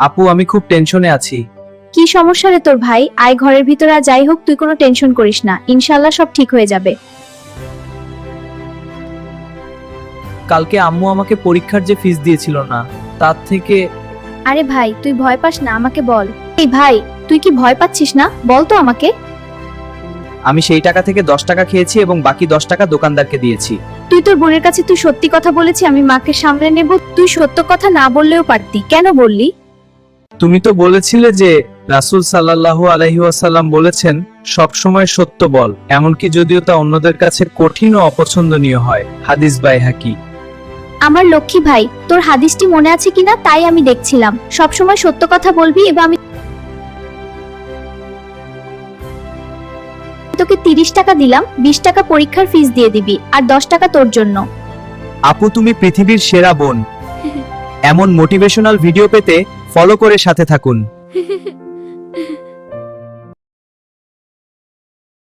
আপু আমি খুব টেনশনে আছি। কি সমস্যা রে তোর ভাই? আয় ঘরের ভিতরে, আর যাই হোক তুই কোনো টেনশন করিস না, ইনশাআল্লাহ সব ঠিক হয়ে যাবে। কালকে আম্মু আমাকে পরীক্ষার যে ফিস দিয়েছিল না, তার থেকে আরে ভাই তুই ভয় পাস না, আমাকে বল। এই ভাই তুই কি ভয় পাচ্ছিস না? বল তো আমাকে। আমি সেই টাকা থেকে 10 টাকা খেয়েছি এবং বাকি 10 টাকা দোকানদারকে দিয়েছি। তুই তোর বোনের কাছে তুই সত্যি কথা বলেছি, আমি মাকে সামলে নেব। তুই সত্য কথা না বললেও পারতি, কেন বললি? তুমি তো বলেছিলে যে রাসূল সাল্লাল্লাহু আলাইহি ওয়াসাল্লাম বলেছেন সব সময় সত্য বল, এমনকি যদিও তা অন্যদের কাছে কঠিন ও অপছন্দনীয় হয়। হাদিস বাইহাকি। আমার লক্ষ্মী ভাই, তোর হাদিসটি মনে আছে কিনা তাই আমি দেখছিলাম। সব সময় সত্য কথা বলবি এবং আমি তোকে 30 টাকা দিলাম, 20 টাকা পরীক্ষার ফিস দিয়ে দিবি, আর 10 টাকা তোর জন্য। আপু তুমি পৃথিবীর সেরা বোন। এমন মোটিভেশনাল ভিডিও পেতে ফলো করে সাথে থাকুন।